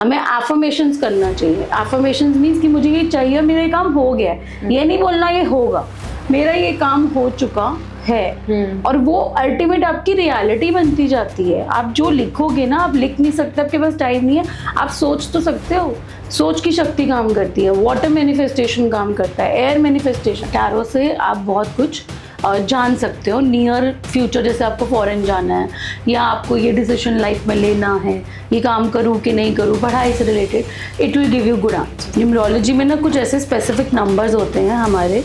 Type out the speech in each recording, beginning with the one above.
हमें एफर्मेशंस करना चाहिए। एफर्मेशंस मीन्स कि मुझे ये चाहिए, मेरा ये काम हो गया है, ये नहीं बोलना ये होगा, मेरा ये काम हो चुका है। और वो अल्टीमेट आपकी रियलिटी बनती जाती है। आप जो लिखोगे ना, आप लिख नहीं सकते, आपके पास टाइम नहीं है, आप सोच तो सकते हो। सोच की शक्ति काम करती है, वाटर मैनिफेस्टेशन काम करता है, एयर मैनिफेस्टेशन। टैरो से आप बहुत कुछ जान सकते हो। नियर फ्यूचर, जैसे आपको फॉरेन जाना है या आपको ये डिसीजन लाइफ में लेना है, ये काम करूँ कि नहीं करूँ, पढ़ाई से related, it will give you good answer. Numerology में ना कुछ ऐसे स्पेसिफिक नंबर्स होते हैं हमारे,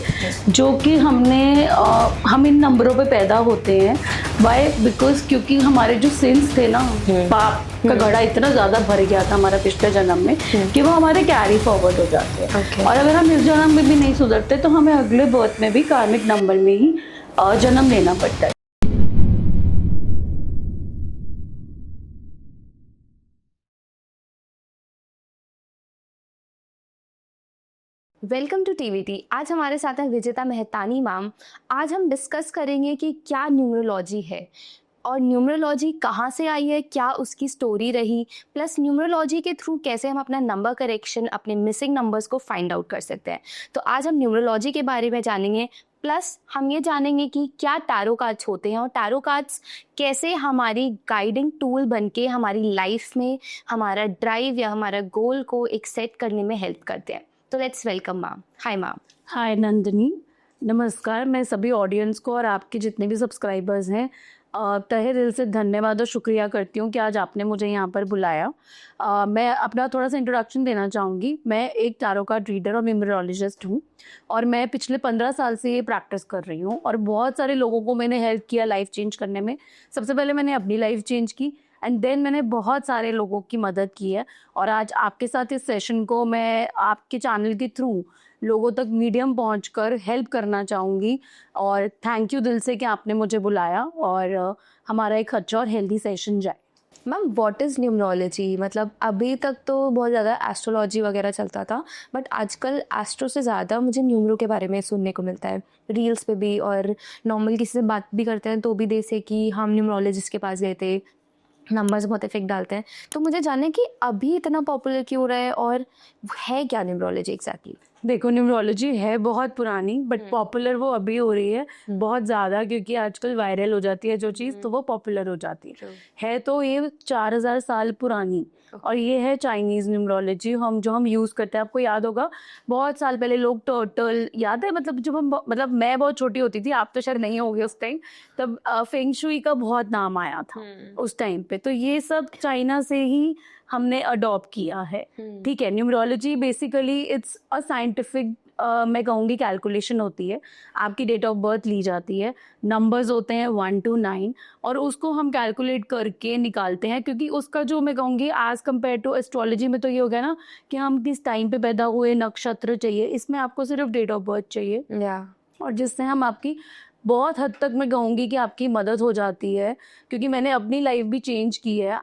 जो कि हम इन नंबरों पे पैदा होते हैं। वाई? बिकॉज क्योंकि हमारे जो सिंस थे ना, पाप का घड़ा इतना ज़्यादा भर गया था हमारा पिछले जन्म में कि वो हमारे कैरी फॉरवर्ड हो जाते हैं। और अगर हम इस जन्म में भी नहीं सुधरते तो हमें अगले बर्थ में भी कार्मिक नंबर में ही जन्म लेना पड़ता है। Welcome to TVT. आज हमारे साथ है विजेता मेहतानी मैम। आज हम डिस्कस करेंगे कि क्या न्यूमरोलॉजी है और न्यूमरोलॉजी कहाँ से आई है, क्या उसकी स्टोरी रही, प्लस न्यूमरोलॉजी के थ्रू कैसे हम अपना नंबर करेक्शन, अपने मिसिंग नंबर्स को फाइंड आउट कर सकते हैं। तो आज हम न्यूमरोलॉजी के बारे में जानेंगे, प्लस हम ये जानेंगे कि क्या टैरो कार्ड्स होते हैं और टैरो कार्ड्स कैसे हमारी गाइडिंग टूल बनके हमारी लाइफ में हमारा ड्राइव या हमारा गोल को एक सेट करने में हेल्प करते हैं। तो let's welcome ma'am. Hi ma'am. Hi Nandini, नमस्कार। मैं सभी ऑडियंस को और आपके जितने भी सब्सक्राइबर्स हैं तहे दिल से धन्यवाद और शुक्रिया करती हूँ कि आज आपने मुझे यहाँ पर बुलाया। मैं अपना थोड़ा सा इंट्रोडक्शन देना चाहूँगी। मैं एक टैरो कार्ड रीडर और न्यूमरोलॉजिस्ट हूँ और मैं पिछले 15 साल से ये प्रैक्टिस कर रही हूँ और बहुत सारे लोगों को मैंने हेल्प किया लाइफ चेंज करने में। सबसे पहले मैंने अपनी लाइफ चेंज की एंड देन मैंने बहुत सारे लोगों की मदद की है। और आज आपके साथ इस सेशन को मैं आपके चैनल के थ्रू लोगों तक मीडियम पहुंचकर हेल्प करना चाहूँगी। और थैंक यू दिल से कि आपने मुझे बुलाया और हमारा एक अच्छा और हेल्दी सेशन जाए। Ma'am what is numerology? मतलब अभी तक तो बहुत ज़्यादा एस्ट्रोलॉजी वगैरह चलता था, बट आजकल एस्ट्रो से ज़्यादा मुझे न्यूमरो के बारे में सुनने को मिलता है रील्स पे भी, और नॉर्मल किसी से बात भी करते हैं तो भी जैसे कि हम न्यूमरोलॉजिस्ट के पास गए थे, नंबर्स बहुत इफेक्ट डालते हैं। तो मुझे जानना है कि अभी इतना पॉपुलर क्यों हो रहा है और है क्या न्यूमरोलॉजी एग्जैक्टली? देखो, न्यूमरोलॉजी है बहुत पुरानी, बट पॉपुलर वो अभी हो रही है बहुत ज़्यादा, क्योंकि आजकल वायरल हो जाती है जो चीज़ तो वो पॉपुलर हो जाती है। तो ये 4000 साल पुरानी और ये है चाइनीज़ न्यूमरोलॉजी जो हम यूज़ करते हैं। आपको याद होगा बहुत साल पहले लोग टर्टल, याद है? मतलब जब मैं बहुत छोटी होती थी, आप तो शायद नहीं होगे उस टाइम, तब फेंग शुई का बहुत नाम आया था उस टाइम पे। तो ये सब चाइना से ही हमने अडॉप्ट किया है। ठीक है। Numerology basically it's a scientific, मैं कहूँगी कैलकुलेशन होती है। आपकी डेट ऑफ बर्थ ली जाती है, नंबर्स होते हैं 1 to 9 और उसको हम कैलकुलेट करके निकालते हैं। क्योंकि उसका जो मैं कहूँगी एज कम्पेयर टू एस्ट्रोलॉजी में तो ये हो गया ना कि हम किस टाइम पे पैदा हुए, नक्षत्र चाहिए, इसमें आपको सिर्फ डेट ऑफ बर्थ चाहिए और जिससे हम आपकी बहुत हद तक मैं कहूँगी कि आपकी मदद हो जाती है। क्योंकि मैंने अपनी लाइफ भी चेंज की है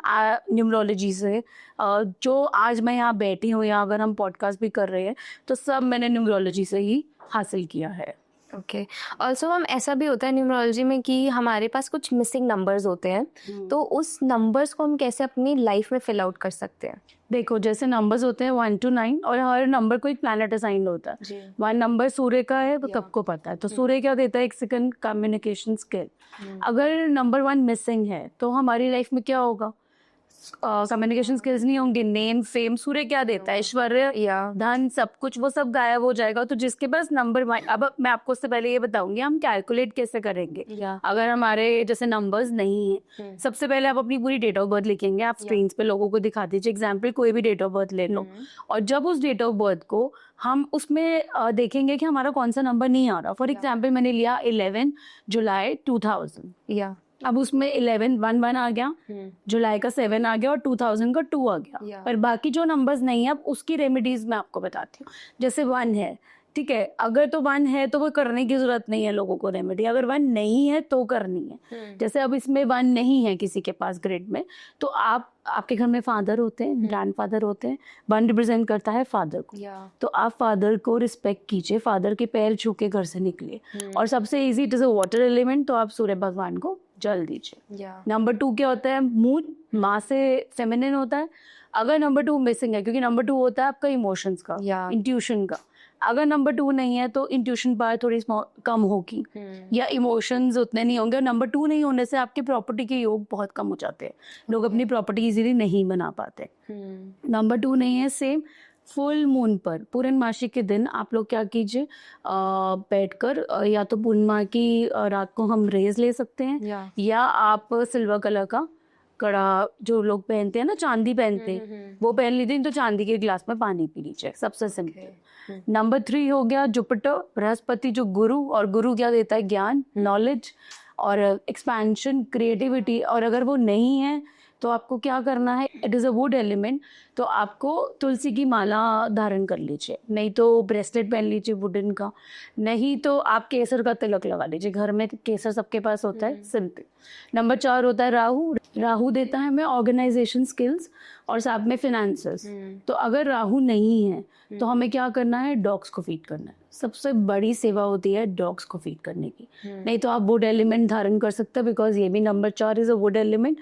न्यूमरोलॉजी से। जो आज मैं यहाँ बैठी हूँ या अगर हम पॉडकास्ट भी कर रहे हैं तो सब मैंने न्यूमरोलॉजी से ही हासिल किया है। ओके। ऑल्सो मैम ऐसा भी होता है न्यूमरोलॉजी में कि हमारे पास कुछ मिसिंग नंबर्स होते हैं, तो उस नंबर्स को हम कैसे अपनी लाइफ में फिल आउट कर सकते हैं? देखो, जैसे नंबर्स होते हैं 1 to 9 और हर नंबर को एक प्लैनेट असाइन होता है। 1 नंबर सूर्य का है, वो सबको पता है। तो सूर्य क्या देता है? एक सेकंड कम्युनिकेशन स्किल। अगर नंबर 1 मिसिंग है तो हमारी लाइफ में क्या होगा? कम्युनिकेशन स्किल्स नहीं होंगे, नेम फेम। सूर्य क्या देता है? ऐश्वर्य या धन, सब कुछ, वो सब गायब हो जाएगा। तो जिसके पास नंबर 1, अब मैं आपको उससे पहले ये बताऊंगी हम कैलकुलेट कैसे करेंगे। अगर हमारे जैसे नंबर्स नहीं है, सबसे पहले आप अपनी पूरी डेट ऑफ बर्थ लिखेंगे। आप स्क्रीन पे लोगों को दिखा दीजिए, एग्जाम्पल कोई भी डेट ऑफ बर्थ ले लो। और जब उस डेट ऑफ बर्थ को हम उसमें देखेंगे कि हमारा कौन सा नंबर नहीं आ रहा। फॉर एग्जाम्पल मैंने लिया 11 जुलाई 2000। अब उसमें 11 1 आ गया, जुलाई का 7 आ गया और 2000 का 2 आ गया। पर बाकी जो नंबर्स नहीं है, अब उसकी रेमेडीज मैं आपको बताती हूँ। जैसे 1 है ठीक है, अगर तो 1 है तो वो करने की जरूरत नहीं है लोगों को रेमेडी, अगर 1 नहीं है तो करनी है। जैसे अब इसमें 1 नहीं है किसी के पास ग्रिड में, तो आपके घर में फादर होते हैं, ग्रैंडफादर होते हैं, 1 रिप्रेजेंट करता है फादर को, तो आप फादर को रिस्पेक्ट कीजिए, फादर के पैर छू के घर से निकलिए। और सबसे easy, it is a water element, तो आप सूर्य भगवान को जल दीजिए। नंबर 2 क्या होता है? मून, माँ से फेमिनिन होता है। अगर नंबर 2 मिसिंग है, क्योंकि नंबर 2 होता है आपका इमोशंस का, इंट्यूशन का, अगर नंबर 2 नहीं है तो इंट्यूशन पावर थोड़ी कम होगी या इमोशंस उतने नहीं होंगे। और नंबर 2 नहीं होने से आपके प्रॉपर्टी के योग बहुत कम हो जाते हैं, लोग अपनी प्रॉपर्टी इजीली नहीं बना पाते। नंबर 2 नहीं है, सेम फुल मून पर, पूर्णमासी के दिन आप लोग क्या कीजिए, बैठकर या तो पूर्णिमा की रात को हम रेज ले सकते हैं, या आप सिल्वर कलर का कड़ा जो लोग पहनते हैं ना, चांदी पहनते हैं, वो पहन लीजिए, तो चांदी के गिलास में पानी पी लीजिए, सबसे सिंपल। नंबर 3 हो गया जुपिटर, बृहस्पति जो गुरु, और गुरु क्या देता है? ज्ञान, नॉलेज और एक्सपेंशन, क्रिएटिविटी। और अगर वो नहीं है तो आपको क्या करना है? It is a wood element, तो आपको तुलसी की माला धारण कर लीजिए, नहीं तो ब्रेसलेट पहन लीजिए वुडन का, नहीं तो आप केसर का तिलक लगा लीजिए, घर में केसर सबके पास होता है, सिंपल। नंबर 4 होता है राहु, राहु देता है हमें ऑर्गेनाइजेशन स्किल्स और साथ में फिनेंसेस। तो अगर राहु नहीं है तो हमें क्या करना है? डॉग्स को फीड करना है, सबसे बड़ी सेवा होती है डॉग्स को फीड करने की। नहीं तो आप वुड एलिमेंट धारण कर सकते हैं, बिकॉज ये भी number 4 is a wood element.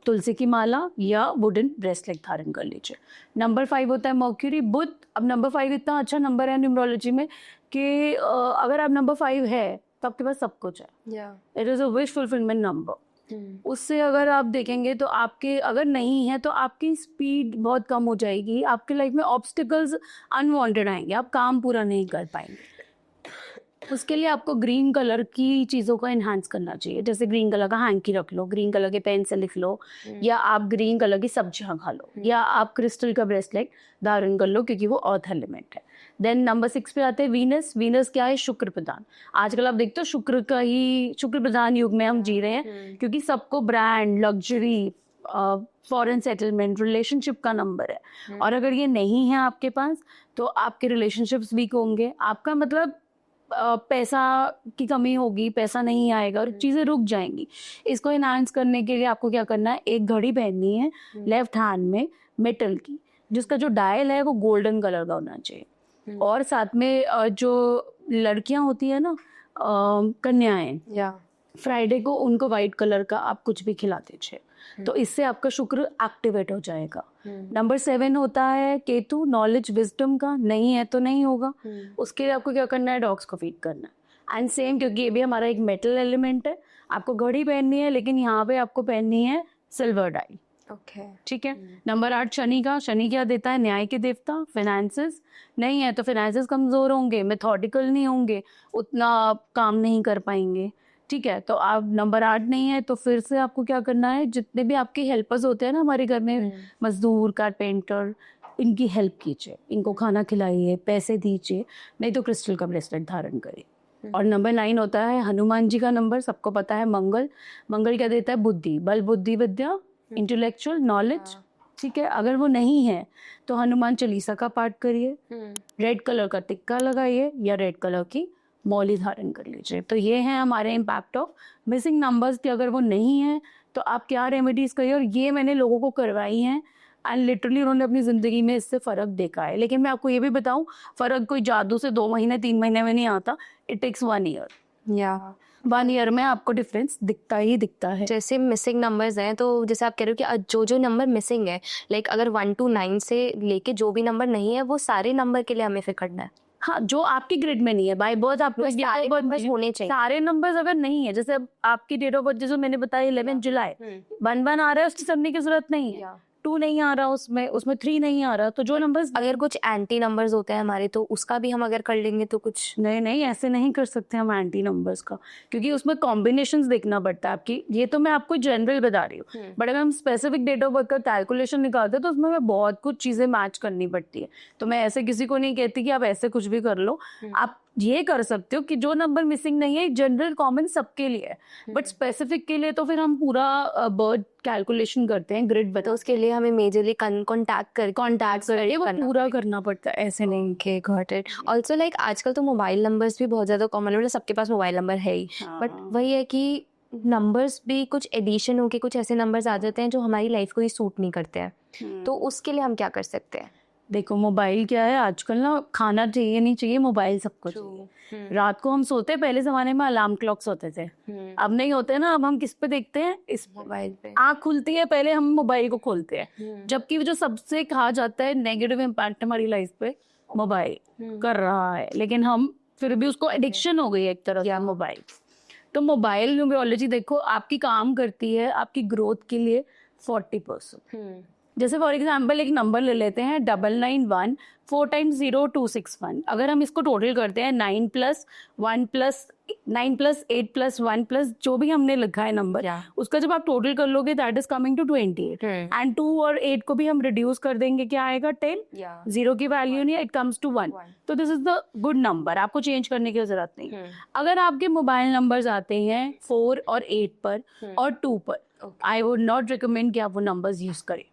तुलसी की माला या वुडन ब्रेसलेट धारण कर लीजिए। नंबर 5 होता है मर्क्यूरी, बुध। अब नंबर 5 इतना अच्छा नंबर है न्यूमरोलॉजी में कि अगर आप नंबर 5 है तो आपके पास सब कुछ है, it is a wish fulfilment number. उससे अगर आप देखेंगे तो आपके, अगर नहीं है तो आपकी स्पीड बहुत कम हो जाएगी, आपके लाइफ में ऑब्स्टिकल्स अनवांटेड आएंगे, आप काम पूरा नहीं कर पाएंगे। उसके लिए आपको ग्रीन कलर की चीज़ों को एनहांस करना चाहिए, जैसे ग्रीन कलर का हैंकी रख लो, ग्रीन कलर के पेन से लिख लो, या आप ग्रीन कलर की सब्जियां खा लो, या आप क्रिस्टल का ब्रेसलेट धारण कर लो, क्योंकि वो अर्थ एलिमेंट है। देन नंबर 6 पे आते हैं वीनस। वीनस क्या है? शुक्र प्रधान। आजकल आप देखते हो शुक्र प्रधान युग में हम जी रहे हैं, क्योंकि सबको brand, luxury, foreign settlement, relationship का नंबर है। और अगर ये नहीं है आपके पास तो आपके रिलेशनशिप्स वीक होंगे, आपका मतलब पैसा की कमी होगी, पैसा नहीं आएगा और चीज़ें रुक जाएंगी। इसको एनहांस करने के लिए आपको क्या करना है? एक घड़ी पहननी है लेफ्ट हैंड में, मेटल की, जिसका जो डायल है वो गोल्डन कलर का होना चाहिए। और साथ में जो लड़कियां होती है ना, कन्याएं, फ्राइडे को उनको वाइट कलर का आप कुछ भी खिला दीजिए, तो इससे आपका शुक्र एक्टिवेट हो जाएगा। नंबर 7 होता है केतु, नॉलेज, विजडम का। नहीं है तो नहीं होगा, उसके लिए आपको क्या करना है? डॉग्स को फीड करना है। एंड सेम, क्योंकि ये भी हमारा एक मेटल एलिमेंट है, आपको घड़ी पहननी है, लेकिन यहाँ पे आपको पहननी है सिल्वर डाई। ठीक है। नंबर 8 शनि का। शनि क्या देता है? न्याय के देवता, फाइनेंसेस। नहीं है तो फाइनेंसेस कमजोर होंगे, मेथोडिकल नहीं होंगे, उतना काम नहीं कर पाएंगे। ठीक है, तो आप नंबर 8 नहीं है तो फिर से आपको क्या करना है? जितने भी आपके हेल्पर्स होते हैं ना हमारे घर में, मजदूर, कारपेंटर, इनकी हेल्प कीजिए, इनको खाना खिलाइए, पैसे दीजिए, नहीं तो क्रिस्टल का ब्रेसलेट धारण करिए। और नंबर 9 होता है हनुमान जी का नंबर, सबको पता है, मंगल। मंगल क्या देता है? बुद्धि, बल, बुद्धि, विद्या, इंटेलेक्चुअल नॉलेज। ठीक है, अगर वो नहीं है तो हनुमान चालीसा का पाठ करिए, रेड कलर का टिक्का लगाइए, या रेड कलर की मौली धारण कर लीजिए। तो ये है हमारे इम्पैक्ट ऑफ मिसिंग नंबर्स कि अगर वो नहीं है तो आप क्या रेमेडीज करिए। और ये मैंने लोगों को करवाई हैं एंड लिटरली उन्होंने अपनी ज़िंदगी में इससे फ़र्क देखा है। लेकिन मैं आपको ये भी बताऊं, फ़र्क कोई जादू से 2 महीने 3 महीने में नहीं आता, इट टेक्स 1 ईयर। 1 ईयर में आपको डिफरेंस दिखता ही दिखता है। जैसे मिसिंग नंबर्स हैं, तो जैसे आप कह रहे हो कि जो नंबर मिसिंग है, लाइक अगर 1 to 9 से लेके जो भी नंबर नहीं है, वो सारे नंबर के लिए हमें फिर करना है। हाँ, जो आपकी ग्रिड में नहीं है, बाय बर्थ आपको सारे नंबर्स होने चाहिए। सारे नंबर्स अगर नहीं है, जैसे अब आपकी डेट ऑफ बर्थ जैसे मैंने बताया 11 जुलाई, 1 आ रहा है, उसकी करने की जरूरत नहीं है। 2 नहीं आ रहा, उसमें 3 नहीं आ रहा, तो जो नंबर्स, अगर कुछ एंटी नंबर्स होते हैं हमारे, तो उसका भी हम अगर कर लेंगे तो कुछ नहीं, ऐसे नहीं कर सकते हम एंटी नंबर्स का, क्योंकि उसमें कॉम्बिनेशंस देखना पड़ता है आपकी। ये तो मैं आपको जनरल बता रही हूँ, बट अगर हम स्पेसिफिक डेट ऑफ बर्थ का कैलकुलेशन निकालते हैं तो उसमें बहुत कुछ चीजें मैच करनी पड़ती है। तो मैं ऐसे किसी को नहीं कहती कि आप ऐसे कुछ भी कर लो, आप ये कर सकते हो कि जो नंबर मिसिंग नहीं है जनरल कॉमन सबके लिए है, बट स्पेसिफिक के लिए तो फिर हम पूरा बर्थ कैलकुलेशन करते हैं, ग्रिड तो उसके लिए हमें मेजरली कॉन्टैक्ट करके वो पूरा करना पड़ता है, ऐसे नहीं। Okay, got it. Also like आजकल तो मोबाइल नंबर्स भी बहुत ज़्यादा कॉमन है, मतलब सबके पास मोबाइल नंबर है ही, बट वही है कि नंबर्स भी कुछ एडिशन होके कुछ ऐसे नंबर्स आ जाते हैं जो हमारी लाइफ को ही सूट नहीं करते हैं, तो उसके लिए हम क्या कर सकते हैं? देखो मोबाइल क्या है आजकल ना, खाना चाहिए नहीं चाहिए, मोबाइल सबको चाहिए। रात को हम सोते, पहले जमाने में अलार्म क्लॉक्स होते थे, अब नहीं होते ना, अब हम किस पे देखते हैं, इस मोबाइल पे। आँख खुलती है पहले हम मोबाइल को खोलते हैं, जबकि जो सबसे कहा जाता है नेगेटिव इम्पैक्ट हमारी लाइफ पे मोबाइल कर रहा है, लेकिन हम फिर भी उसको एडिक्शन हो गई है एक तरह से मोबाइल। तो मोबाइल न्यूमरोलॉजी देखो आपकी काम करती है आपकी ग्रोथ के लिए 40%। जैसे फॉर एग्जाम्पल एक नंबर ले लेते हैं 991 4 टाइम्स 0261, अगर हम इसको टोटल करते हैं 9 + 1 + 9 + 8 + 1 + जो भी हमने लिखा है नंबर, उसका जब आप टोटल कर लोगे that is coming to 28, and 2 और 8 को भी हम रिड्यूस कर देंगे, क्या आएगा 10, 0 की वैल्यू नहीं है, इट कम्स टू 1। तो this is the good number, आपको चेंज करने की जरूरत नहीं। अगर आपके मोबाइल नंबर्स आते हैं 4 और 8 पर और 2 पर, आई वुड नॉट रिकमेंड कि आप वो नंबर्स यूज करें,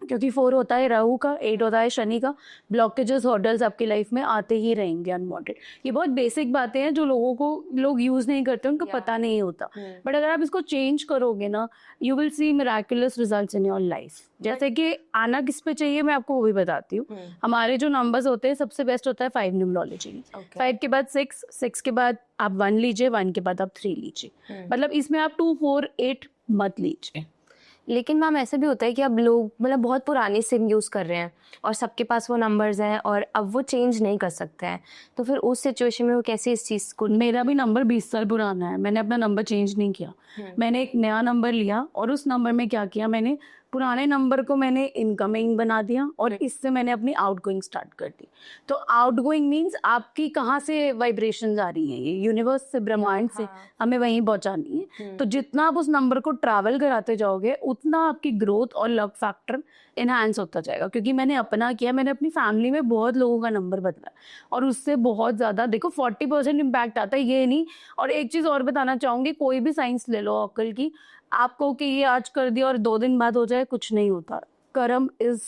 क्योंकि 4 होता है राहु का, 8 होता है शनि का। ब्लॉकेजेस हॉर्डल्स आपकी लाइफ में आते ही रहेंगे अनवांटेड। ये बहुत बेसिक बातें हैं जो लोग यूज नहीं करते, उनको पता नहीं होता, बट अगर आप इसको चेंज करोगे ना, you will see miraculous results in your life. जैसे कि आना किस पे चाहिए मैं आपको वो भी बताती हूँ। हमारे जो नंबर्स होते हैं सबसे बेस्ट होता है 5 न्यूमरोलॉजी। 5 के बाद 6 के बाद आप 1 लीजिए, 1 के बाद आप 3 लीजिए, मतलब इसमें आप 2 4 8 मत लीजिए। लेकिन मैम ऐसे भी होता है कि अब लोग मतलब बहुत पुराने सिम यूज़ कर रहे हैं और सबके पास वो नंबर्स हैं और अब वो चेंज नहीं कर सकते हैं, तो फिर उस सिचुएशन में वो कैसे इस चीज़ को। मेरा भी नंबर 20 साल पुराना है, मैंने अपना नंबर चेंज नहीं किया, मैंने एक नया नंबर लिया और उस नंबर में क्या किया, मैंने पुराने नंबर को मैंने इनकमिंग बना दिया और इससे मैंने अपनी आउटगोइंग स्टार्ट कर दी। तो आउटगोइंग मीन्स आपकी कहाँ से वाइब्रेशन आ रही हैं, ये यूनिवर्स से, ब्रह्मांड से हमें वहीं पहुंचानी है। तो जितना आप उस नंबर को ट्रैवल कराते जाओगे उतना आपकी ग्रोथ और लक फैक्टर इनहांस होता जाएगा। क्योंकि मैंने अपना किया, मैंने अपनी फैमिली में बहुत लोगों का नंबर बदला और उससे बहुत ज़्यादा देखो 40% इम्पैक्ट आता है, ये नहीं। और एक चीज़ और बताना चाहूँगी, कोई भी साइंस ले लो अक्ल की, आपको कि ये आज कर दिया और 2 दिन बाद हो जाए, कुछ नहीं होता। कर्म इज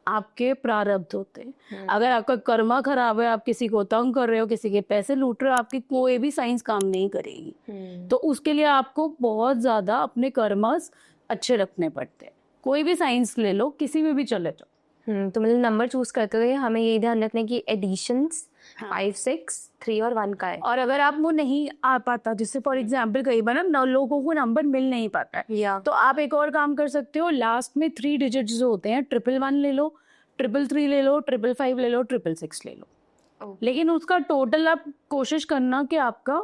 आपके प्रारब्ध होते हैं। अगर आपका कर्मा खराब है, आप किसी को तंग कर रहे हो, किसी के पैसे लूट रहे हो, आपकी कोई भी साइंस काम नहीं करेगी। तो उसके लिए आपको बहुत ज्यादा अपने कर्मास अच्छे रखने पड़ते हैं। कोई भी साइंस ले लो, किसी में भी चले जाओ। तो मतलब नंबर चूज करते हुए हमें ये ध्यान रखना है कि एडिशंस 5 6 3 और 1 का है। और अगर आप वो नहीं आ पाता, जैसे फॉर एग्जाम्पल कई बार ना लोगों को नंबर मिल नहीं पाता है, तो आप एक और काम कर सकते हो, लास्ट में 3 डिजिट्स जो होते हैं, 111 ले लो, 333 ले लो, 555 ले लो, 666 ले लो। लेकिन उसका टोटल आप कोशिश करना कि आपका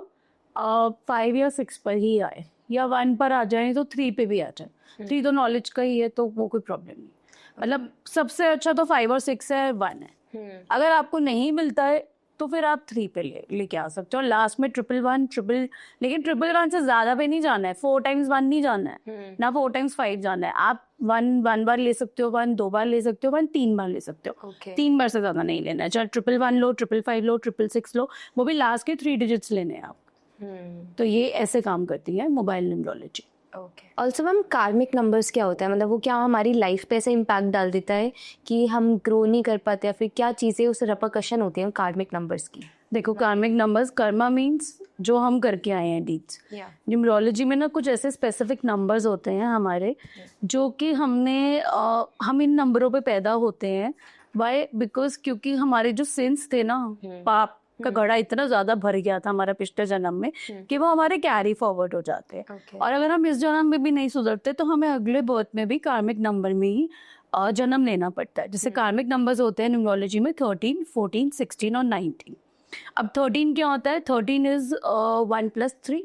5 या 6 पर ही आए, या 1 पर आ जाए तो 3 पे भी आ जाए। 3 तो नॉलेज का ही है, तो वो कोई प्रॉब्लम नहीं। मतलब सबसे अच्छा तो 5 और 6 है, 1 है। अगर आपको नहीं मिलता है तो फिर आप 3 पे लेके आ सकते हो। लास्ट में 111 लेकिन 111 से ज्यादा पे नहीं जाना है, 4 टाइम्स 1 नहीं जाना है, ना 4 टाइम्स 5 जाना है। आप 1 बार ले सकते हो, 1 2 बार ले सकते हो, 1 3 बार ले सकते हो। 3 बार से ज्यादा नहीं लेना है। चाहे 111 लो, 555 लो, 666 लो, वो भी लास्ट के 3 डिजिट्स लेने हैं आप। तो ये ऐसे काम करती है मोबाइल न्यूमरोलॉजी। ऑल्सो मैम कार्मिक नंबर्स क्या होता है, मतलब वो क्या हमारी लाइफ पे ऐसे इम्पैक्ट डाल देता है कि हम ग्रो नहीं कर पाते, या फिर क्या चीज़ें उस रेपरकशन होती हैं कार्मिक नंबर्स की? देखो कार्मिक नंबर्स, कर्मा मीन्स जो हम करके आए हैं डीड्स। न्यूमरोलॉजी में ना कुछ ऐसे स्पेसिफिक नंबर्स होते हैं हमारे, जो कि हम इन नंबरों पे पैदा होते हैं। वाई? बिकॉज क्योंकि हमारे जो सिंस थे ना, पाप का घड़ा इतना ज्यादा भर गया था हमारा पिछले जन्म में कि वो हमारे कैरी फॉरवर्ड हो जाते हैं। और अगर हम इस जन्म में भी नहीं सुधरते तो हमें अगले बर्थ में भी कार्मिक नंबर में ही जन्म लेना पड़ता है। जैसे कार्मिक नंबर्स होते हैं न्यूमरोलॉजी में 13, 14, 16 और 19। अब 13 क्या होता है? 13 इज 1 + 3,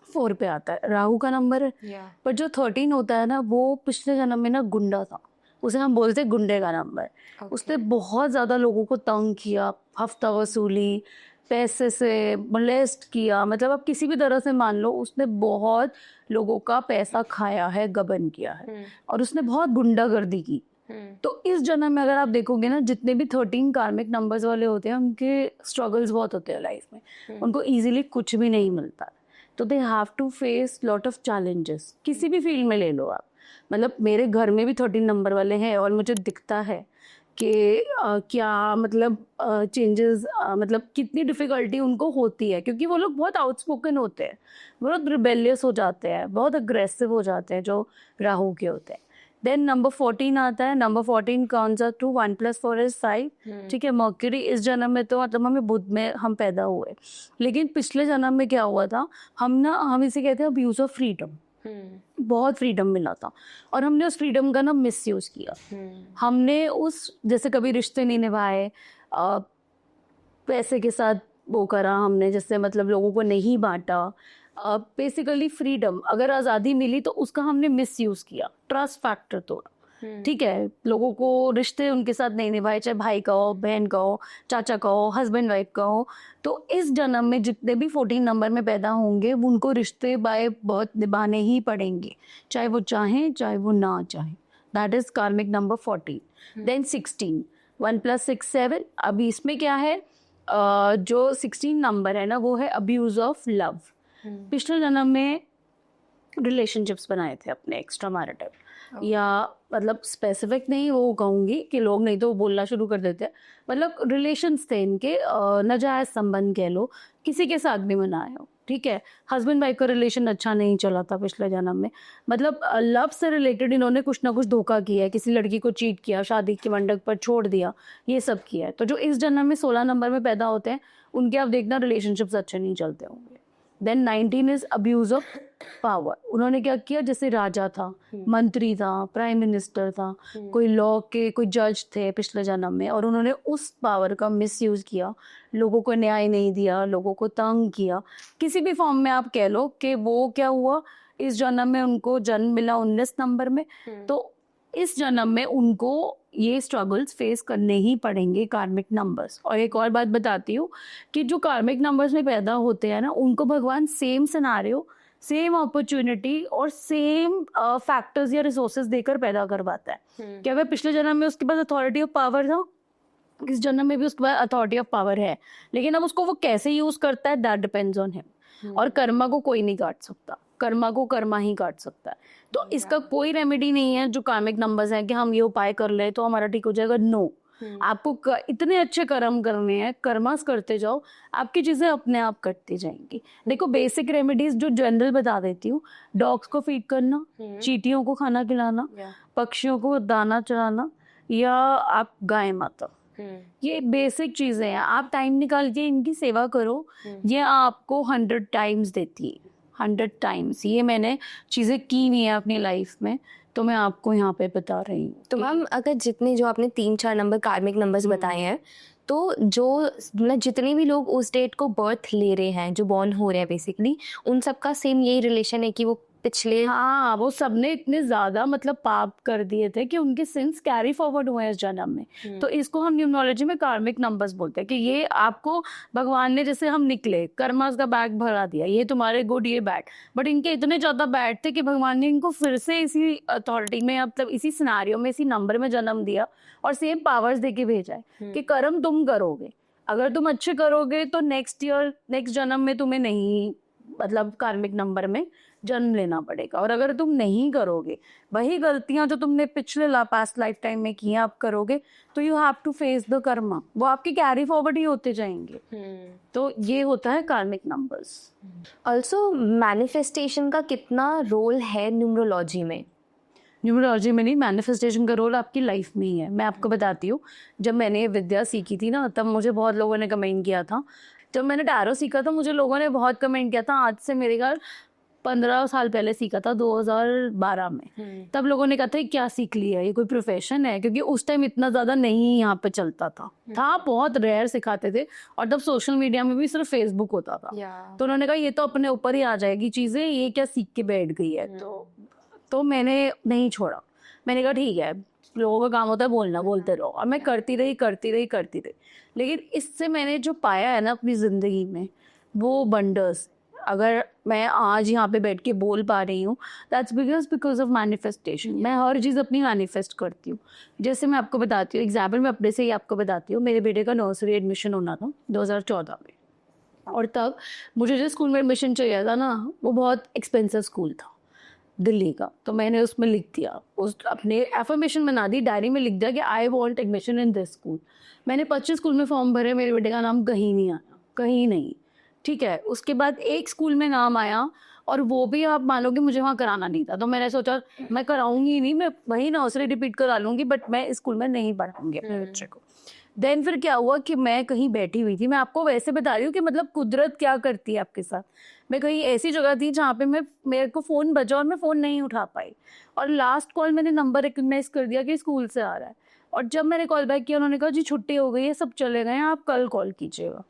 4 पे आता है, राहु का नंबर है। पर जो 13 होता है ना, वो पिछले जन्म में ना गुंडा था, उसे हम बोलते हैं गुंडे का नंबर। उसने बहुत ज़्यादा लोगों को तंग किया, हफ्ता वसूली, पैसे से मोलेस्ट किया, मतलब आप किसी भी तरह से मान लो, उसने बहुत लोगों का पैसा खाया है, गबन किया है, और उसने बहुत गुंडागर्दी की। तो इस जन्म में अगर आप देखोगे ना, जितने भी 13 कार्मिक नंबर्स वाले होते हैं उनके स्ट्रगल्स बहुत होते हैं लाइफ में, उनको इजीली कुछ भी नहीं मिलता, तो they have to face lot of challenges. किसी भी फील्ड में ले लो आप, मतलब मेरे घर में भी 13 नंबर वाले हैं और मुझे दिखता है कि क्या मतलब चेंजेस, मतलब कितनी डिफ़िकल्टी उनको होती है, क्योंकि वो लोग बहुत आउटस्पोकन होते हैं, बहुत रिबेलियस हो जाते हैं, बहुत अग्रेसिव हो जाते हैं जो राहु के होते हैं। देन नंबर 14 आता है। नंबर 14 कौन सा? 2 1 + 4 इज 5। ठीक है, मर्क्यूरी इस जन्म में तो मतलब हमें बुध में हम पैदा हुए, लेकिन पिछले जन्म में क्या हुआ था, हम इसे कहते हैं अब्यूज ऑफ फ्रीडम। बहुत फ्रीडम मिला था और हमने उस फ्रीडम का ना मिस यूज किया। हमने उस, जैसे कभी रिश्ते नहीं निभाए, पैसे के साथ वो करा हमने, जैसे मतलब लोगों को नहीं बांटा। बेसिकली फ्रीडम, अगर आज़ादी मिली तो उसका हमने मिस यूज किया, ट्रस्ट फैक्टर तोड़ा। ठीक है, लोगों को रिश्ते उनके साथ नहीं निभाए, चाहे भाई का हो, बहन का हो, चाचा का हो, हस्बैंड वाइफ का हो। तो इस जन्म में जितने भी 14 नंबर में पैदा होंगे उनको रिश्ते बाय बहुत निभाने ही पड़ेंगे, चाहे वो चाहें चाहे वो ना चाहें। दैट इज कार्मिक नंबर 14। देन 16, 1 + 6 7। अभी इसमें क्या है, जो 16 नंबर है ना वो है अब्यूज ऑफ लव। पिछले जन्म में रिलेशनशिप्स बनाए थे अपने एक्स्ट्रा मैरिटल, या मतलब स्पेसिफिक नहीं वो कहूँगी कि लोग नहीं तो वो बोलना शुरू कर देते हैं, मतलब रिलेशंस थे इनके, नाजायज संबंध कह लो, किसी के साथ भी बनाए हो। ठीक है, हस्बैंड वाइफ का रिलेशन अच्छा नहीं चला था पिछले जन्म में, मतलब लव से रिलेटेड इन्होंने कुछ ना कुछ धोखा किया है, किसी लड़की को चीट किया, शादी के मंडप पर छोड़ दिया, ये सब किया है। तो जो इस जन्म में 16 नंबर में पैदा होते हैं उनके आप देखना रिलेशनशिप्स अच्छे नहीं चलते होंगे। Then 19 is abuse of power. उन्होंने क्या किया, जैसे राजा था, मंत्री था, प्राइम मिनिस्टर था, कोई लॉ के कोई जज थे पिछले जन्म में, और उन्होंने उस पावर का मिसयूज किया, लोगों को न्याय नहीं दिया, लोगों को तंग किया, किसी भी फॉर्म में आप कह लो कि वो क्या हुआ। इस जन्म में उनको जन्म मिला 19 नंबर में, तो इस जन्म में उनको ये स्ट्रगल्स फेस करने ही पड़ेंगे, कार्मिक नंबर्स। और एक और बात बताती हूँ कि जो कार्मिक नंबर्स में पैदा होते हैं ना उनको भगवान सेम सिनारियो, सेम अपॉर्चुनिटी और सेम फैक्टर्स या रिसोर्सेज देकर पैदा करवाता है। क्या वह पिछले जन्म में उसके पास अथॉरिटी ऑफ पावर था, इस जन्म में भी उसके पास अथॉरिटी ऑफ पावर है, लेकिन अब उसको वो कैसे यूज करता है दैट डिपेंड्स ऑन हिम। और कर्मा को कोई नहीं काट सकता, कर्मा को कर्मा ही काट सकता है। तो इसका कोई रेमेडी नहीं है जो कार्मिक नंबर्स हैं कि हम ये उपाय कर ले तो हमारा ठीक हो जाएगा। नो, आपको इतने अच्छे कर्म करने हैं, कर्मास करते जाओ, आपकी चीजें अपने आप कटती जाएंगी। देखो बेसिक रेमेडीज जो जनरल बता देती हूँ, डॉग्स को फीड करना, चींटियों को खाना खिलाना, पक्षियों को दाना चढ़ाना, या आप गाय माता, ये बेसिक चीजें हैं। आप टाइम निकाल के इनकी सेवा करो, ये आपको 100 टाइम्स देती है, 100 टाइम्स। ये मैंने चीजें की हुई है अपनी लाइफ में, तो मैं आपको यहाँ पे बता रही हूँ। तो मैम अगर जितने जो आपने 3-4 नंबर कार्मिक नंबर्स बताए हैं, तो जो मतलब जितने भी लोग उस डेट को बर्थ ले रहे हैं, जो बॉर्न हो रहे हैं बेसिकली, उन सबका सेम यही रिलेशन है कि वो पिछले, हाँ, वो सबने इतने ज्यादा मतलब पाप कर दिए थे कि उनके सिंस कैरी फॉरवर्ड हुए इस जन्म में। तो इसको हम न्यूमरोलॉजी में कार्मिक नंबर्स बोलते हैं कि ये आपको भगवान ने, जैसे हम निकले कर्मास का बैग भरा दिया, ये तुम्हारे गुड ये बैड, बट इनके इतने ज्यादा बैड थे कि भगवान ने इनको फिर से इसी अथॉरिटी में, मतलब इसी सिनारियो में, इसी नंबर में जन्म दिया और सेम पावर्स दे के भेजा है कि कर्म तुम करोगे, अगर तुम अच्छे करोगे तो नेक्स्ट जन्म में तुम्हें नहीं, मतलब कार्मिक नंबर में जन्म लेना पड़ेगा, और अगर तुम नहीं करोगे, वही गलतियां जो तुमने पिछले पास्ट लाइफ टाइम में की आप करोगे, तो you have to face the karma, वो आपके कैरी फॉरवर्ड ही होते जाएंगे। तो ये होता है कार्मिक नंबर्स। ऑल्सो मैनिफेस्टेशन का कितना रोल है न्यूमरोलॉजी में? न्यूमरोलॉजी में नहीं, मैनिफेस्टेशन का रोल आपकी लाइफ में ही है। मैं आपको बताती हूँ, जब मैंने ये विद्या सीखी थी ना, तब मुझे बहुत लोगों ने कमेंट किया था। जब मैंने टैरो सीखा था मुझे लोगों ने बहुत कमेंट किया था, आज से मेरे घर 15 साल पहले सीखा था, 2012 में। तब लोगों ने कहा था क्या सीख लिया, ये कोई प्रोफेशन है? क्योंकि उस टाइम इतना ज़्यादा नहीं यहाँ पे चलता था बहुत रेयर सिखाते थे, और तब सोशल मीडिया में भी सिर्फ फेसबुक होता था। तो उन्होंने कहा ये तो अपने ऊपर ही आ जाएगी चीज़ें, ये क्या सीख के बैठ गई है। तो मैंने नहीं छोड़ा, मैंने कहा ठीक है, लोगों का काम होता है बोलना, बोलते रहो, और मैं करती रही। लेकिन इससे मैंने जो पाया है ना अपनी ज़िंदगी में, वो वंडर्स, अगर मैं आज यहाँ पे बैठ के बोल पा रही हूँ, दैट्स बिकॉज ऑफ मैनिफेस्टेशन। मैं हर चीज़ अपनी मैनिफेस्ट करती हूँ। जैसे मैं आपको बताती हूँ एग्जाम्पल, मैं अपने से ही आपको बताती हूँ। मेरे बेटे का नर्सरी एडमिशन होना था 2014 में, और तब मुझे जिस स्कूल में एडमिशन चाहिए था ना, वो बहुत एक्सपेंसिव स्कूल था दिल्ली का। तो मैंने उसमें लिख दिया, उस अपने एफर्मेशन बना दी, डायरी में लिख दिया कि I want admission in this school. मैंने 25 स्कूल में फॉर्म भरे, मेरे बेटे का नाम कहीं नहीं आया, कहीं नहीं। ठीक है, उसके बाद एक स्कूल में नाम आया, और वो भी आप मानोगे मुझे वहाँ कराना नहीं था। तो मैंने सोचा मैं कराऊंगी नहीं, मैं वही नर्सरी रिपीट करा लूँगी, बट मैं इस स्कूल में नहीं पढ़ाऊंगी अपने बच्चे को। देन फिर क्या हुआ कि मैं कहीं बैठी हुई थी, मैं आपको वैसे बता रही हूँ कि मतलब कुदरत क्या करती है आपके साथ। मैं कहीं ऐसी जगह थी जहाँ पे मेरे को फ़ोन बजा और मैं फ़ोन नहीं उठा पाई, और लास्ट कॉल मैंने नंबर रिकग्नाइज कर दिया कि स्कूल से आ रहा है। और जब मैंने कॉल बैक किया, उन्होंने कहा जी छुट्टी हो गई है, सब चले गए हैं, आप कल कॉल कीजिएगा।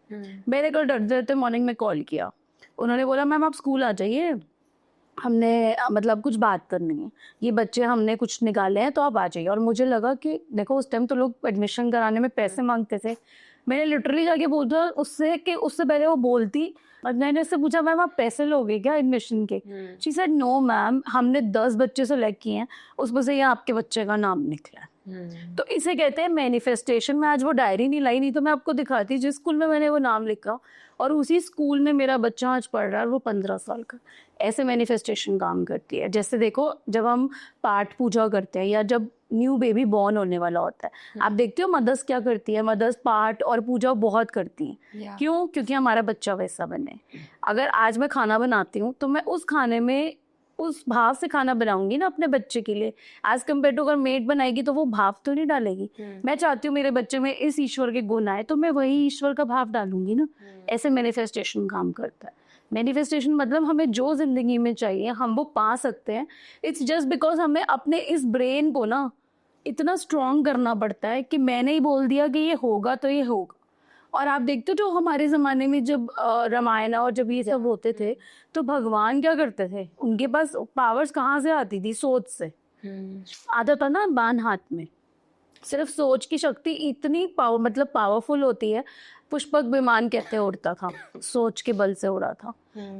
मैंने कल डरते डरते मॉर्निंग में कॉल किया। उन्होंने बोला मैम आप स्कूल आ जाइए, हमने मतलब कुछ बात करनी है, ये बच्चे हमने कुछ निकाले हैं, तो आप आ जाइए। और मुझे लगा कि देखो उस टाइम तो लोग एडमिशन कराने में पैसे मांगते थे। मैंने लिटरली जाके बोलता उससे कि उससे पहले वो बोलती, और मैंने उससे पूछा मैम आप पैसे लोगे क्या एडमिशन के? शी सेड नो मैम, हमने 10 बच्चे सेलेक्ट किए हैं, उसमें से ये आपके बच्चे का नाम निकला है। तो इसे कहते हैं मैनिफेस्टेशन। मैं आज वो डायरी नहीं लाई, नहीं तो मैं आपको दिखाती जिस स्कूल में मैंने वो नाम लिखा, और उसी स्कूल में मेरा बच्चा आज पढ़ रहा है, वो 15 साल का। ऐसे मैनिफेस्टेशन काम करती है। जैसे देखो, जब हम पाठ पूजा करते हैं या जब न्यू बेबी बॉर्न होने वाला होता है, आप देखते हो मदर्स क्या करती है, मदर्स पाठ और पूजा बहुत करती हैं। क्यों? क्योंकि हमारा बच्चा वैसा बने। अगर आज मैं खाना बनाती हूँ तो मैं उस खाने में उस भाव से खाना बनाऊंगी ना अपने बच्चे के लिए, एज कम्पेयर टू अगर मेड बनाएगी तो वो भाव तो नहीं डालेगी। मैं चाहती हूँ मेरे बच्चे में इस ईश्वर के गुण आए, तो मैं वही ईश्वर का भाव डालूंगी ना। ऐसे मैनिफेस्टेशन काम करता है। मैनिफेस्टेशन मतलब हमें जो जिंदगी में चाहिए हम वो पा सकते हैं। इट्स जस्ट बिकॉज हमें अपने इस ब्रेन को ना इतना स्ट्रॉन्ग करना पड़ता है कि मैंने ही बोल दिया कि ये होगा तो ये होगा। और आप देखते हो जो हमारे ज़माने में जब रामायण और जब ये सब होते थे, तो भगवान क्या करते थे, उनके पास पावर्स कहाँ से आती थी? सोच से। आता था ना बाण हाथ में। सिर्फ सोच की शक्ति इतनी पावरफुल होती है। पुष्पक विमान कहते उड़ता था, सोच के बल से उड़ा था।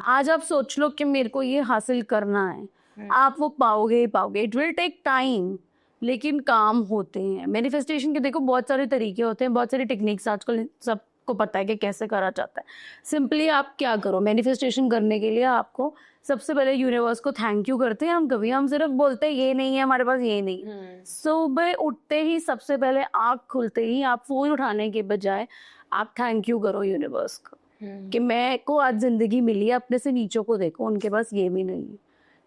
आज आप सोच लो कि मेरे को ये हासिल करना है, आप वो पाओगे ही पाओगे। इट विल टेक टाइम, लेकिन काम होते हैं। मैनिफेस्टेशन के देखो बहुत सारे तरीके होते हैं, बहुत सारी टेक्निक्स आजकल सबको पता है कि कैसे करा जाता है। सिंपली आप क्या करो, मैनिफेस्टेशन करने के लिए आपको सबसे पहले यूनिवर्स को थैंक यू करते हैं। हम सिर्फ बोलते हैं ये नहीं है हमारे पास, ये नहीं। सुबह उठते ही सबसे पहले आँख खुलते ही आप फोन उठाने के बजाय आप थैंक यू करो यूनिवर्स को कि मैं को आज जिंदगी मिली है। अपने से नीचों को देखो, उनके पास ये भी नहीं है।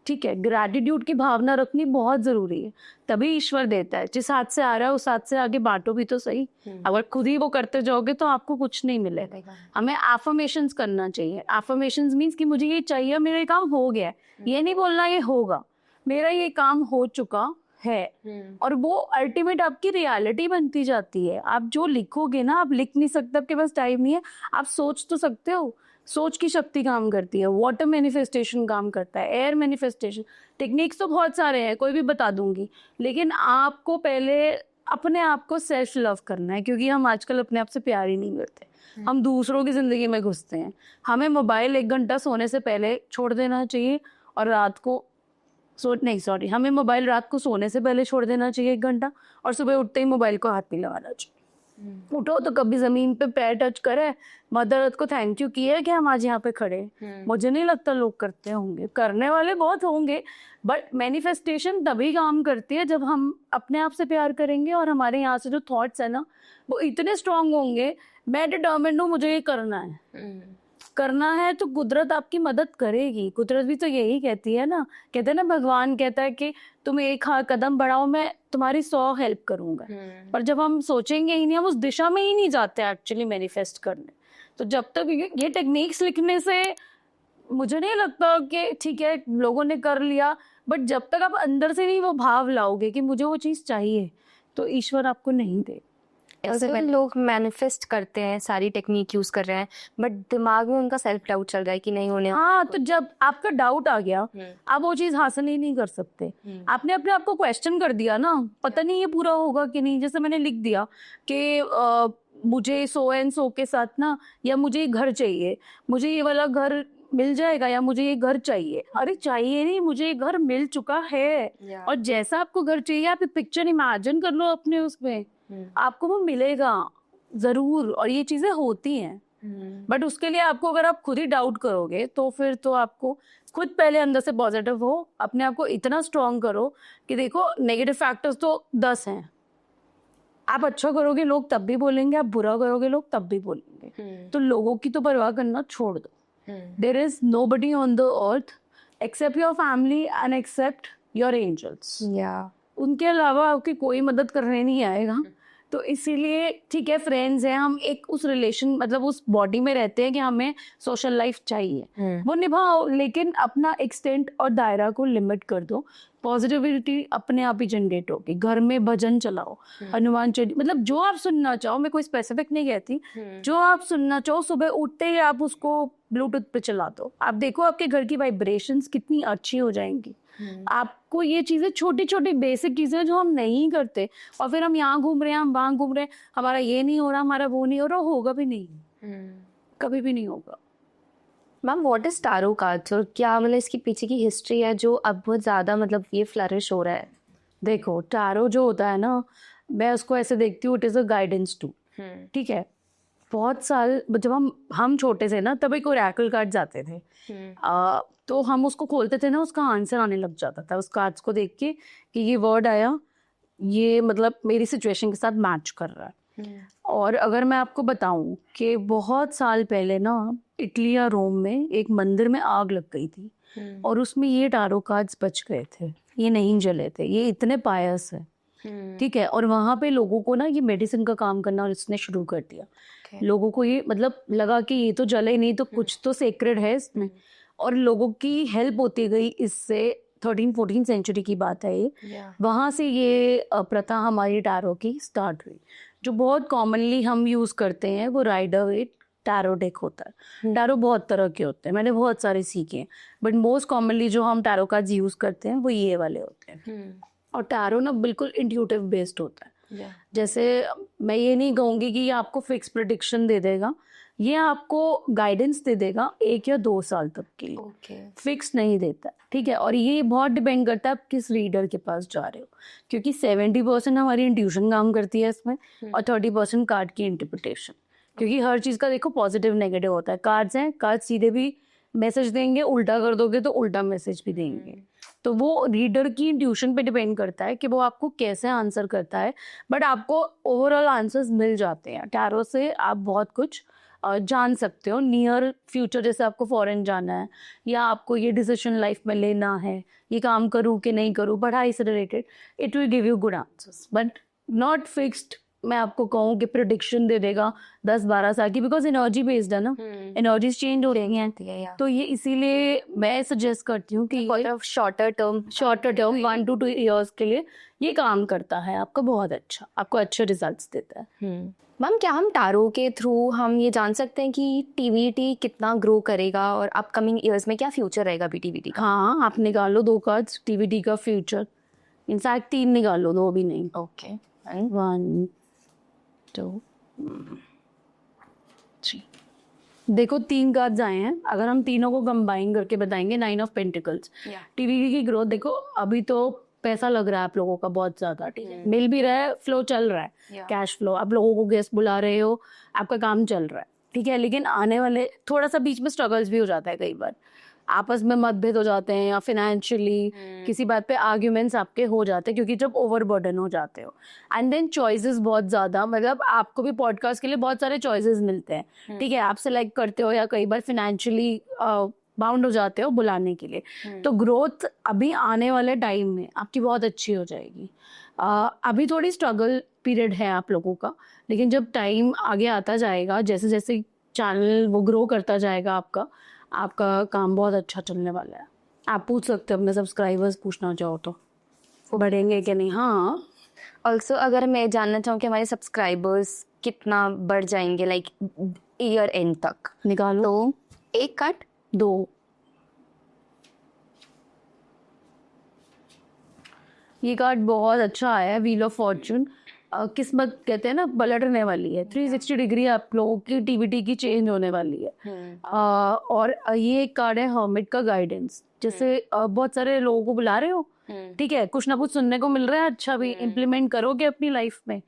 ठीक है, ग्रैटिट्यूड की भावना रखनी बहुत जरूरी है, तभी ईश्वर देता है। जिस हाथ से आ रहा है उस हाथ से आगे बांटो भी तो सही। अगर खुद ही वो करते जाओगे तो आपको कुछ नहीं मिलेगा। हमें एफर्मेशंस करना चाहिए। एफर्मेशंस मीन्स कि मुझे ये चाहिए, मेरा ये काम हो गया है। ये नहीं बोलना ये होगा, मेरा ये काम हो चुका है। और वो अल्टीमेट आपकी रियलिटी बनती जाती है। आप जो लिखोगे ना, आप लिख नहीं सकते, आपके पास टाइम नहीं है, आप सोच तो सकते हो। सोच की शक्ति काम करती है। वाटर मैनिफेस्टेशन काम करता है, एयर मैनिफेस्टेशन। टेक्निक्स तो बहुत सारे हैं, कोई भी बता दूंगी, लेकिन आपको पहले अपने आप को सेल्फ लव करना है, क्योंकि हम आजकल अपने आप से प्यार ही नहीं करते। हम दूसरों की जिंदगी में घुसते हैं। हमें मोबाइल 1 घंटा सोने से पहले छोड़ देना चाहिए, और हमें मोबाइल रात को सोने से पहले छोड़ देना चाहिए 1 घंटा, और सुबह उठते ही मोबाइल को हाथ नहीं लगाना चाहिए। उठो तो कभी जमीन पे पैर टच करे, मदर अर्थ को थैंक यू किया कि हम आज यहाँ पे खड़े। मुझे नहीं लगता लोग करते होंगे, करने वाले बहुत होंगे, बट मैनिफेस्टेशन तभी काम करती है जब हम अपने आप से प्यार करेंगे, और हमारे यहाँ से जो थॉट्स है ना वो इतने स्ट्रांग होंगे। मैं डिटर्मिन्ड हूँ, मुझे ये करना है तो कुदरत आपकी मदद करेगी। कुदरत भी तो यही कहती है ना, कहते हैं ना, भगवान कहता है कि तुम एक कदम बढ़ाओ, मैं तुम्हारी 100 हेल्प करूंगा। पर जब हम सोचेंगे ही नहीं, हम उस दिशा में ही नहीं जाते एक्चुअली मैनिफेस्ट करने। तो जब तक ये टेक्निक्स लिखने से मुझे नहीं लगता कि ठीक है लोगों ने कर लिया, बट जब तक आप अंदर से नहीं वो भाव लाओगे कि मुझे वो चीज़ चाहिए, तो ईश्वर आपको नहीं दे। ऐसे लोग मैनिफेस्ट करते हैं, सारी टेक्निक यूज कर रहे हैं, बट दिमाग में उनका सेल्फ डाउट चल रहा है कि नहीं होने। हाँ, तो जब आपका डाउट आ गया, आप वो चीज हासिल ही नहीं कर सकते। आपने अपने आप को क्वेश्चन कर दिया ना, पता नहीं ये पूरा होगा कि नहीं। जैसे मैंने लिख दिया कि मुझे सो एंड सो के साथ ना, या मुझे घर चाहिए, मुझे ये वाला घर मिल जाएगा या मुझे ये घर चाहिए। अरे चाहिए नहीं, मुझे ये घर मिल चुका है। और जैसा आपको घर चाहिए आप पिक्चर इमेजिन कर लो अपने उसमें, आपको वो मिलेगा जरूर। और ये चीजें होती हैं, बट उसके लिए आपको अगर आप खुद ही डाउट करोगे तो फिर तो आपको खुद पहले अंदर से पॉजिटिव हो, अपने आप को इतना स्ट्रांग करो कि देखो नेगेटिव फैक्टर्स तो 10 हैं। आप अच्छा करोगे लोग तब भी बोलेंगे, आप बुरा करोगे लोग तब भी बोलेंगे। तो लोगों की तो परवाह करना छोड़ दो। There is nobody on the earth except your family and except your angels. उनके अलावा आपकी कोई मदद करने नहीं आएगा। तो इसीलिए ठीक है, फ्रेंड्स हैं, हम एक उस रिलेशन मतलब उस बॉडी में रहते हैं कि हमें सोशल लाइफ चाहिए, वो निभाओ, लेकिन अपना एक्सटेंट और दायरा को लिमिट कर दो। पॉजिटिविटी अपने आप ही जनरेट होगी। घर में भजन चलाओ, हनुमान चालीसा, मतलब जो आप सुनना चाहो, मैं कोई स्पेसिफिक नहीं कहती, जो आप सुनना चाहो सुबह उठते ही आप उसको ब्लूटूथ पे चला दो। आप देखो आपके घर की वाइब्रेशंस कितनी अच्छी हो जाएंगी। आपको ये चीजें छोटी छोटी बेसिक चीजें जो हम नहीं करते, और फिर हम यहाँ घूम रहे हैं, हम वहां घूम रहे हैं, हमारा ये नहीं हो रहा, हमारा वो नहीं हो रहा, होगा भी नहीं, कभी भी नहीं होगा। Ma'am what is tarot cards और क्या मतलब इसके पीछे की हिस्ट्री है जो अब बहुत ज़्यादा मतलब ये फ्लरिश हो रहा है? देखो टारो जो होता है ना, मैं उसको ऐसे देखती हूँ, it is a guidance too. ठीक है, बहुत साल जब हम छोटे थे ना, तब एक ओरेकल कार्ड्स आते थे। तो हम उसको खोलते थे ना, उसका आंसर आने लग जाता था उस कार्ड्स को देख के कि ये वर्ड आया, ये मतलब मेरी सिचुएशन के साथ मैच कर रहा है। और अगर मैं आपको बताऊं कि बहुत साल पहले ना इटली या रोम में एक मंदिर में आग लग गई थी और उसमें ये टारो कार्ड्स बच गए थे, ये नहीं जले थे, ये इतने पायस है। ठीक है, और वहां पे लोगों को ना ये मेडिसिन का काम करना इसने शुरू कर दिया। लोगों को ये मतलब लगा कि ये तो जले नहीं तो कुछ तो सेक्रेड है इसमें, और लोगों की हेल्प होती गई इससे। 13-14 सेंचुरी की बात है ये। वहां से ये प्रथा हमारी टारो की स्टार्ट हुई। जो बहुत कॉमनली हम यूज करते हैं वो राइडर वेट टैरो डेक होता है। टैरो बहुत तरह के होते हैं, मैंने बहुत सारे सीखे हैं, बट मोस्ट कॉमनली जो हम टैरो कार्ड्स यूज करते हैं वो ये वाले होते हैं। और टैरो ना बिल्कुल इंट्यूटिव बेस्ड होता है। जैसे मैं ये नहीं कहूंगी कि ये आपको फिक्स प्रेडिक्शन दे देगा, ये आपको गाइडेंस दे देगा 1 या 2 साल तक के लिए। फिक्स नहीं देता, ठीक है। और ये बहुत डिपेंड करता है आप किस रीडर के पास जा रहे हो, क्योंकि 70% हमारी इंट्यूशन काम करती है इसमें और 30% कार्ड की इंटरप्रिटेशन। क्योंकि हर चीज़ का देखो पॉजिटिव नेगेटिव होता है। कार्ड्स हैं, कार्ड सीधे भी मैसेज देंगे, उल्टा कर दोगे तो उल्टा मैसेज भी देंगे। तो वो रीडर की इंट्यूशन पे डिपेंड करता है कि वो आपको कैसे आंसर करता है, बट आपको ओवरऑल आंसर्स मिल जाते हैं। टैरो से आप बहुत कुछ जान सकते हो नियर फ्यूचर, जैसे आपको फॉरेन जाना है या आपको ये डिसीजन लाइफ में लेना है, ये काम करूँ कि नहीं करूँ, पढ़ाई से related, it will give you good answers, but not fixed. मैं आपको कहूँ कि प्रेडिक्शन दे देगा 10-12 साल की, बिकॉज एनर्जी बेस्ड है ना, एनर्जीज चेंज हो रही हैं। तो ये इसीलिए मैं सजेस्ट करती हूँ कि शॉर्टर टर्म 1 to 2 years के लिए ये काम करता है आपका बहुत अच्छा, आपको अच्छे रिजल्ट्स देता है। मैम क्या हम टारो के थ्रू हम ये जान सकते हैं कि टीवीटी कितना ग्रो करेगा और अपकमिंग ईयर्स में क्या फ्यूचर रहेगा टीवीटी का? हाँ, आप निकालो 2 कार्ड्स टीवीटी का फ्यूचर, इनफैक्ट 3 निकालो, 2 भी नहीं। ओके, 1 2 3। देखो 3 कार्ड्स आए हैं, अगर हम तीनों को कंबाइन करके बताएंगे 9 ऑफ पेंटिकल्स। टीवीटी की ग्रोथ देखो, अभी तो पैसा लग रहा है आप लोगों का बहुत ज्यादा, ठीक है, मिल भी रहा है, फ्लो चल रहा है, कैश फ्लो, आप लोगों को गेस्ट बुला रहे हो, आपका काम चल रहा है, ठीक है। लेकिन आने वाले थोड़ा सा बीच में स्ट्रगल्स भी हो जाता है, कई बार आपस में मतभेद हो जाते हैं या फाइनेंशियली किसी बात पे आर्ग्यूमेंट्स आपके हो जाते हैं, क्योंकि जब ओवरबर्डन हो जाते हो। एंड देन चॉइसेस बहुत ज्यादा, मतलब आपको भी पॉडकास्ट के लिए बहुत सारे चॉइसेस मिलते हैं, ठीक है, आप सेलेक्ट करते हो या कई बार फाइनेंशियली बाउंड हो जाते हो बुलाने के लिए। तो ग्रोथ अभी आने वाले टाइम में आपकी बहुत अच्छी हो जाएगी। अभी थोड़ी स्ट्रगल पीरियड है आप लोगों का, लेकिन जब टाइम आगे आता जाएगा, जैसे जैसे चैनल वो ग्रो करता जाएगा, आपका काम बहुत अच्छा चलने वाला है। आप पूछ सकते हो अपने सब्सक्राइबर्स, पूछना चाहो तो बढ़ेंगे कि नहीं। हाँ, ऑल्सो अगर मैं जानना चाहूँ कि हमारे सब्सक्राइबर्स कितना बढ़ जाएंगे लाइक ईयर एंड तक, निकालो। तो 1 कार्ड 2, ये कार्ड बहुत अच्छा आया है, व्हील ऑफ फॉर्चून। किस्मत कहते हैं ना पलटने वाली है। 360 डिग्री आप लोगों की टीवीटी की चेंज होने वाली है। और ये एक कार्ड है हर्मिट का गाइडेंस, जैसे बहुत सारे लोगों को बुला रहे हो, ठीक है, कुछ ना कुछ सुनने को मिल रहा है, अच्छा भी इम्प्लीमेंट करोगे अपनी लाइफ में,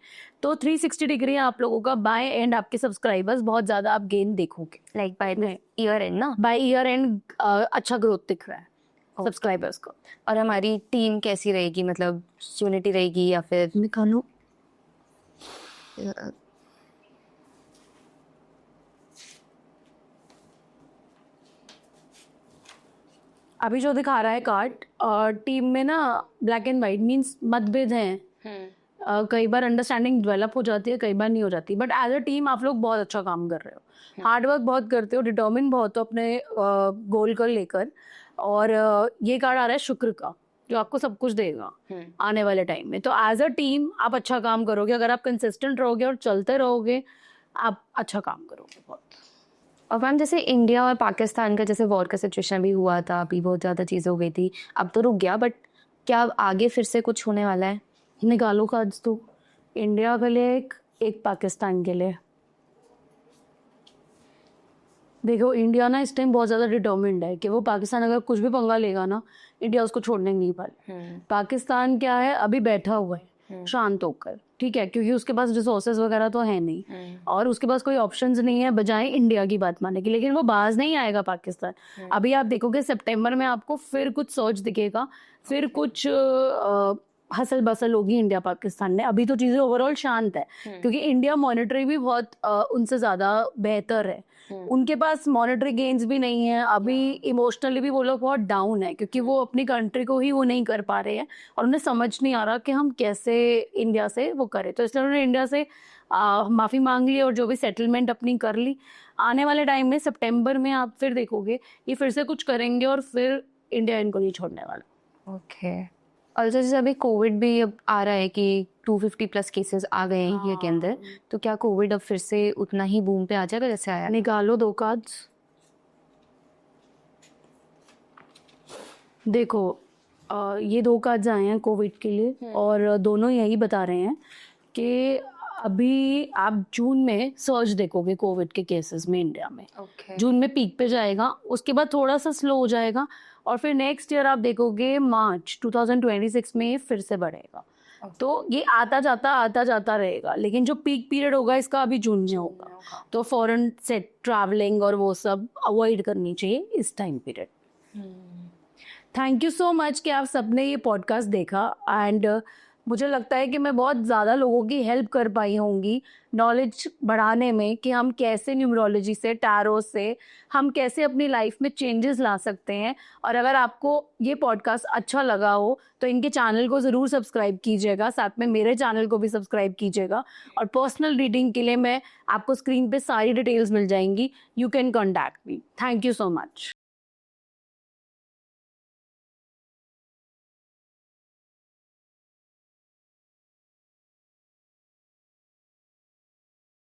तो 360 डिग्री आप लोगों का बाय एंड आपके सब्सक्राइबर्स बहुत ज्यादा आप गेन देखोगे। लाइक बाय ईयर एंड ना, बाय ईयर एंड अच्छा ग्रोथ दिख रहा है सब्सक्राइबर्स को। और हमारी टीम कैसी रहेगी, मतलब यूनिटी रहेगी या फिर निकालो। अभी जो दिखा रहा है कार्ड, टीम में ना ब्लैक एंड वाइट मीन्स मतभेद हैं। कई बार अंडरस्टैंडिंग डेवलप हो जाती है, कई बार नहीं हो जाती, बट एज अ टीम आप लोग बहुत अच्छा काम कर रहे हो, हार्डवर्क बहुत करते हो, डिटर्मिन बहुत हो अपने गोल को लेकर। और ये कार्ड आ रहा है शुक्र का, जो आपको सब कुछ देगा आने वाले टाइम में। तो एज अ टीम आप अच्छा काम करोगे, अगर आप कंसिस्टेंट रहोगे और चलते रहोगे आप अच्छा काम करोगे बहुत। और मैम जैसे इंडिया और पाकिस्तान का जैसे वॉर का सिचुएशन भी हुआ था, अभी बहुत ज़्यादा चीज़ें हो गई थी, अब तो रुक गया, बट क्या आगे फिर से कुछ होने वाला है? निकालो कार्ड्स तो, इंडिया के लिए एक पाकिस्तान के लिए। देखो इंडिया ना इस टाइम बहुत ज़्यादा डिटर्मिन्ड है कि वो पाकिस्तान अगर कुछ भी पंगा लेगा ना, इंडिया उसको छोड़ने नहीं पाए। पाकिस्तान क्या है, अभी बैठा हुआ है शांत होकर, ठीक है, क्योंकि उसके पास रिसोर्सेज वगैरह तो है नहीं और उसके पास कोई ऑप्शंस नहीं है बजाय इंडिया की बात मानने की। लेकिन वो बाज नहीं आएगा पाकिस्तान। अभी आप देखोगे सितंबर में आपको फिर कुछ सर्च दिखेगा, फिर कुछ हसल बसल होगी इंडिया पाकिस्तान में। अभी तो चीज़ें ओवरऑल शांत है क्योंकि इंडिया मॉनेटरी भी बहुत उनसे ज़्यादा बेहतर है, उनके पास मॉनेटरी गेन्स भी नहीं है अभी, इमोशनली भी वो लोग बहुत डाउन है क्योंकि वो अपनी कंट्री को ही वो नहीं कर पा रहे हैं और उन्हें समझ नहीं आ रहा कि हम कैसे इंडिया से वो करें। तो इसलिए उन्होंने इंडिया से माफ़ी मांग ली और जो भी सेटलमेंट अपनी कर ली। आने वाले टाइम में सितंबर में आप फिर देखोगे ये फिर से कुछ करेंगे और फिर इंडिया इनको नहीं छोड़ने वाला। ओके। और जैसे अभी कोविड भी अब आ रहा है कि 250 प्लस केसेस आ गए हैं इंडिया के अंदर, तो क्या कोविड अब फिर से उतना ही बूम पे आ जाएगा जैसे आया? निकालो दो कार्ड्स। देखो ये दो कार्ड्स आए हैं कोविड के लिए और दोनों यही बता रहे हैं कि अभी आप जून में सर्च देखोगे कोविड के केसेस में इंडिया में। जून में पीक पे जाएगा, उसके बाद थोड़ा सा स्लो हो जाएगा और फिर नेक्स्ट ईयर आप देखोगे मार्च 2026 में फिर से बढ़ेगा। तो ये आता जाता रहेगा, लेकिन जो पीक पीरियड होगा इसका अभी जून में होगा। तो फॉरेन से ट्रैवलिंग और वो सब अवॉइड करनी चाहिए इस time period. Thank you so much कि आप सबने ये पॉडकास्ट देखा एंड मुझे लगता है कि मैं बहुत ज़्यादा लोगों की हेल्प कर पाई होंगी नॉलेज बढ़ाने में कि हम कैसे न्यूमरोलॉजी से, टैरो से हम कैसे अपनी लाइफ में चेंजेस ला सकते हैं। और अगर आपको ये पॉडकास्ट अच्छा लगा हो तो इनके चैनल को ज़रूर सब्सक्राइब कीजिएगा, साथ में मेरे चैनल को भी सब्सक्राइब कीजिएगा। और पर्सनल रीडिंग के लिए मैं आपको स्क्रीन पे सारी डिटेल्स मिल जाएंगी, you can contact me. Thank you so much.